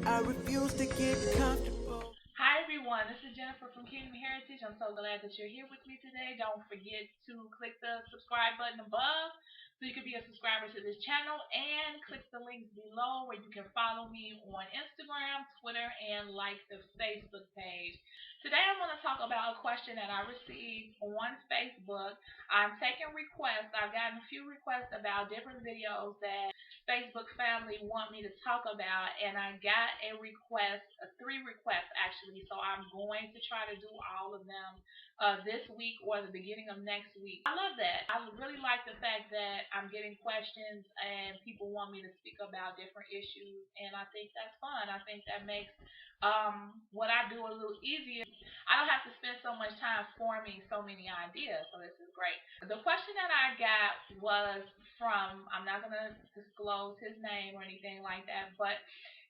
I refuse to get comfortable. Hi everyone, this is Jennifer from Kingdom Heritage. I'm so glad that you're here with me today. Don't forget to click the subscribe button above so you can be a subscriber to this channel and click the links below where you can follow me on Instagram, Twitter, and like the Facebook page. Today I'm going to talk about a question that I received on Facebook. I'm taking requests. I've gotten a few requests about different videos that Facebook family want me to talk about, and I got a request, three requests actually. So I'm going to try to do all of them this week or the beginning of next week. I love that. I really like the fact that I'm getting questions and people want me to speak about different issues, and I think that's fun. I think that makes what I do a little easier. I don't have to spend so much time forming so many ideas, so this is great. The question that I got was from, I'm not going to disclose his name or anything like that, but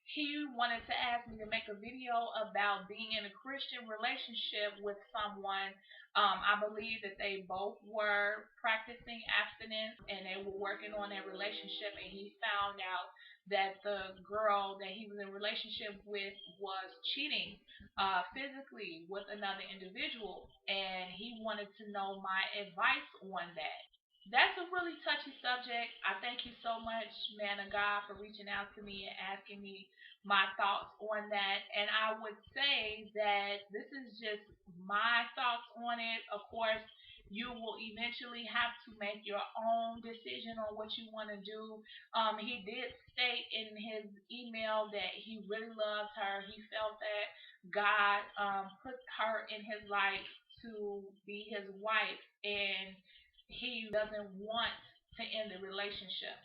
he wanted to ask me to make a video about being in a Christian relationship with someone. I believe that they both were practicing abstinence and they were working on their relationship, and he found out that the girl that he was in a relationship with was cheating physically with another individual, and he wanted to know my advice on that. That's a really touchy subject. I thank you so much, man of God, for reaching out to me and asking me my thoughts on that. And I would say that this is just my thoughts on it. Of course, you will eventually have to make your own decision on what you want to do. He did state in his email that he really loves her. He felt that God put her in his life to be his wife, and he doesn't want to end the relationship.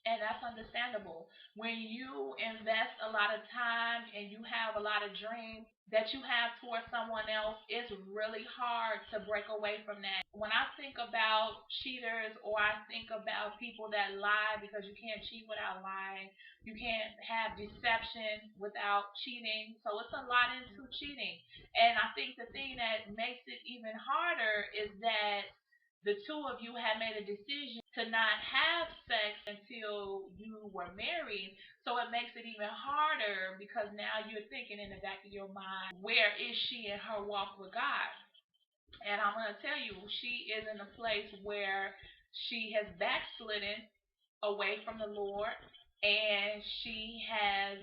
And that's understandable. When you invest a lot of time and you have a lot of dreams that you have towards someone else, it's really hard to break away from that. When I think about cheaters, or I think about people that lie, because you can't cheat without lying, you can't have deception without cheating. So it's a lot into cheating. And I think the thing that makes it even harder is that the two of you had made a decision to not have sex until you were married. So it makes it even harder because now you're thinking in the back of your mind, where is she in her walk with God? And I'm going to tell you, she is in a place where she has backslidden away from the Lord, and she has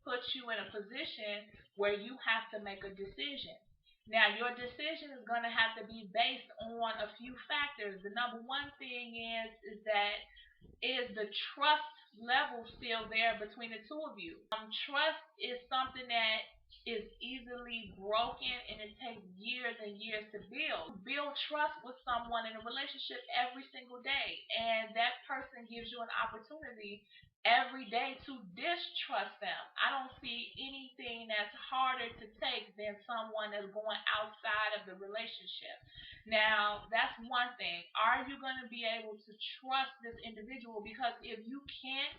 put you in a position where you have to make a decision. Now, your decision is going to have to be based on a few factors. The number one thing is that, is the trust level still there between the two of you? Trust is something that is easily broken, and it takes years and years to build. Build trust with someone in a relationship every single day, and that person gives you an opportunity every day to distrust them. I don't see anything that's harder to take than someone that's going outside of the relationship. Now, that's one thing. Are you going to be able to trust this individual? Because if you can't,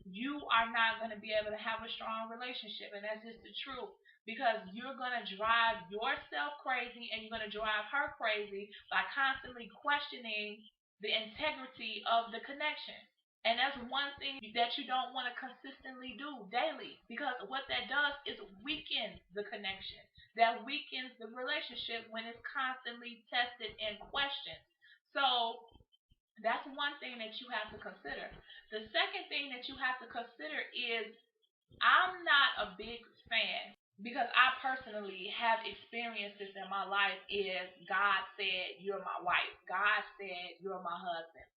you are not going to be able to have a strong relationship. And that's just the truth. Because you're going to drive yourself crazy and you're going to drive her crazy by constantly questioning the integrity of the connection. And that's one thing that you don't want to consistently do daily, because what that does is weaken the connection. That weakens the relationship when it's constantly tested and questioned. So that's one thing that you have to consider. The second thing that you have to consider is, I'm not a big fan, because I personally have experienced this in my life, is God said you're my wife. God said you're my husband.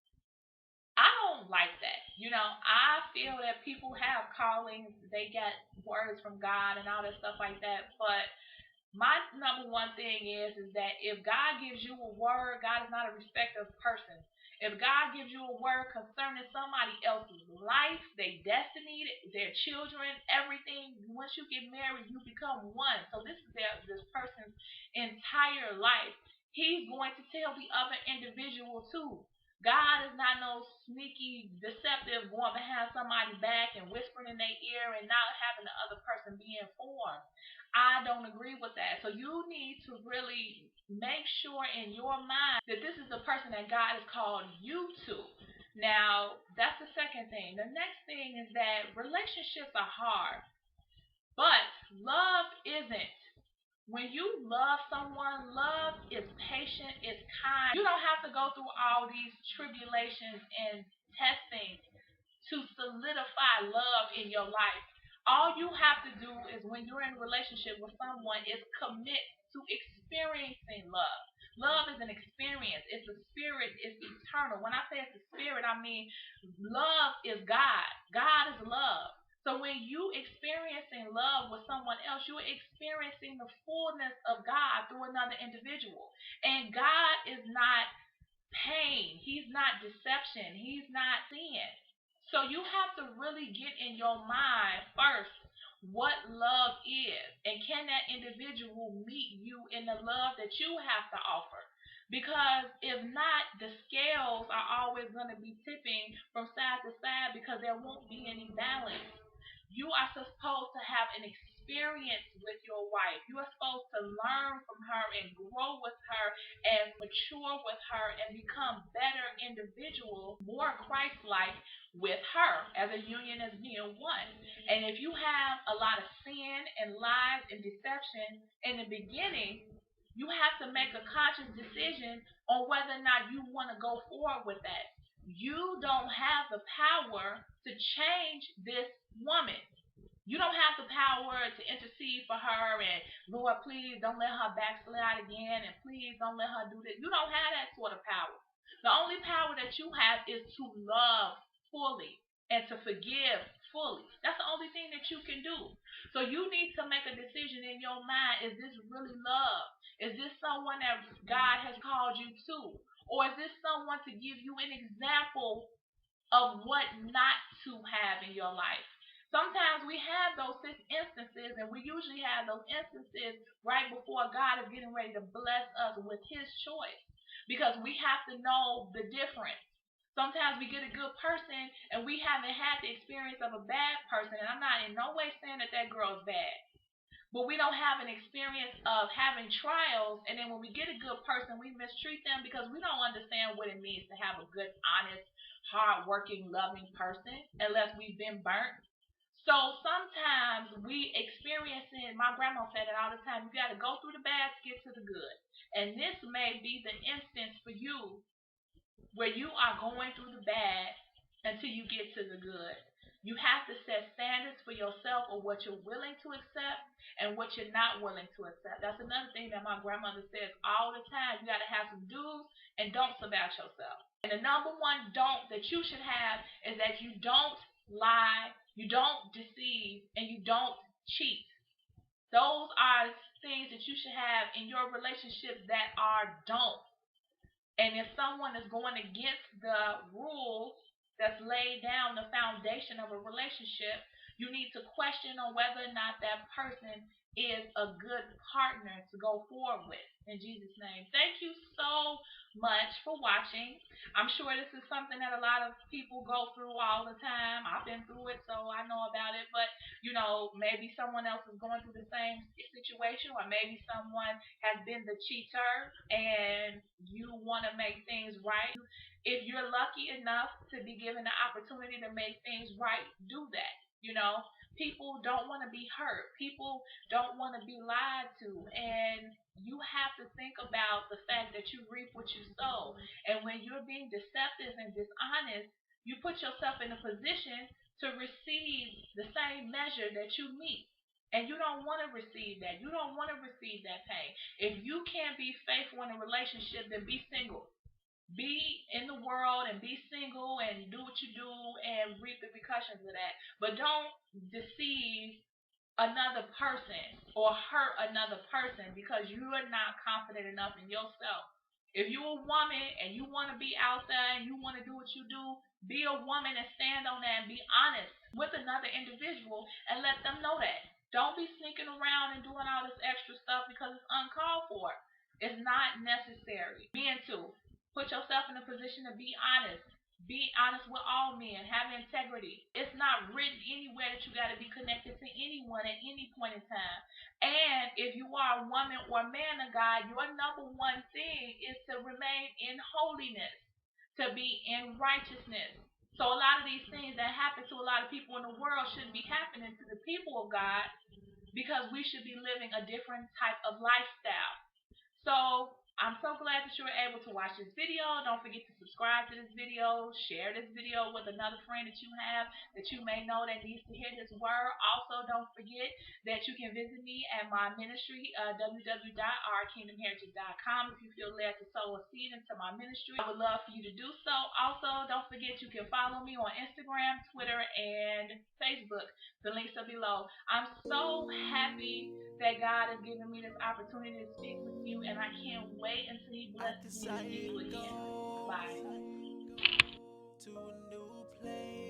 I don't like that. I feel that people have callings, they get words from God and all that stuff like that. But my number one thing is that if God gives you a word, God is not a respecter of persons. If God gives you a word concerning somebody else's life, their destiny, their children, everything, once you get married, you become one. So this is this person's entire life. He's going to tell the other individual too. God is not no sneaky, deceptive, going behind somebody's back and whispering in their ear and not having the other person be informed. I don't agree with that. So you need to really make sure in your mind that this is the person that God has called you to. Now, that's the second thing. The next thing is that relationships are hard. But love isn't. When you love someone, love is patient, is kind. You don't have to go through all these tribulations and testing to solidify love in your life. All you have to do is when you're in a relationship with someone is commit to experiencing love. Love is an experience. It's a spirit. It's eternal. When I say it's a spirit, I mean love is God. God is love. So when you experiencing love with someone else, you're experiencing the fullness of God through another individual. And God is not pain. He's not deception. He's not sin. So you have to really get in your mind first what love is, and can that individual meet you in the love that you have to offer? Because if not, the scales are always going to be tipping from side to side because there won't be any balance. You are supposed to have an experience with your wife. You are supposed to learn from her and grow with her and mature with her and become better individuals, more Christ-like with her as a union as being one. And if you have a lot of sin and lies and deception in the beginning, you have to make a conscious decision on whether or not you want to go forward with that. You don't have the power to change this woman. You don't have the power to intercede for her and Lord, please don't let her backslide again, and please don't let her do this. You don't have that sort of power. The only power that you have is to love fully and to forgive fully. That's the only thing that you can do. So you need to make a decision in your mind: is this really love? Is this someone that God has called you to? Or is this someone to give you an example of what not to have in your life? Sometimes we have those instances, and we usually have those instances right before God is getting ready to bless us with His choice, because we have to know the difference. Sometimes we get a good person and we haven't had the experience of a bad person, and I'm not in no way saying that that girl's bad, but we don't have an experience of having trials, and then when we get a good person, we mistreat them because we don't understand what it means to have a good, honest, hardworking, loving person unless we've been burnt. So sometimes we experience it. My grandma said it all the time: you got to go through the bad to get to the good. And this may be the instance for you where you are going through the bad until you get to the good. You have to set standards for yourself of what you're willing to accept and what you're not willing to accept. That's another thing that my grandmother says all the time. You got to have some do's and don'ts about yourself. And the number one don't that you should have is that you don't lie, you don't deceive, and you don't cheat. Those are things that you should have in your relationships that are don't. And if someone is going against the rules that's laid down, the foundation of a relationship, you need to question on whether or not that person is a good partner to go forward with. In Jesus' name. Thank you so much for watching. I'm sure this is something that a lot of people go through all the time. I've been through it, so I know about it. But, maybe someone else is going through the same situation, or maybe someone has been the cheater and you want to make things right. If you're lucky enough to be given the opportunity to make things right, do that. People don't want to be hurt. People don't want to be lied to. And you have to think about the fact that you reap what you sow. And when you're being deceptive and dishonest, you put yourself in a position to receive the same measure that you meet. And you don't want to receive that. You don't want to receive that pain. If you can't be faithful in a relationship, then be single. Be in the world and be single and do what you do and reap the repercussions of that. But don't deceive another person or hurt another person because you are not confident enough in yourself. If you're a woman and you want to be out there and you want to do what you do, be a woman and stand on that and be honest with another individual and let them know that. Don't be sneaking around and doing all this extra stuff because it's uncalled for. It's not necessary. Men too. Put yourself in a position to be honest. Be honest with all men. Have integrity. It's not written anywhere that you got to be connected to anyone at any point in time. And if you are a woman or a man of God, your number one thing is to remain in holiness, to be in righteousness. So a lot of these things that happen to a lot of people in the world shouldn't be happening to the people of God because we should be living a different type of lifestyle. So I'm so glad that you were able to watch this video. Don't forget to subscribe to this video, share this video with another friend that you have that you may know that needs to hear this word. Also, don't forget that you can visit me at my ministry, www.ourkingdomheritage.com, if you feel led to sow a seed into my ministry. I would love for you to do so. Also, don't forget you can follow me on Instagram, Twitter, and Facebook. The links are below. I'm so happy that God has given me this opportunity to speak with you, and I can't wait until He I blesses me to see decided you to again. go Bye. to a new place.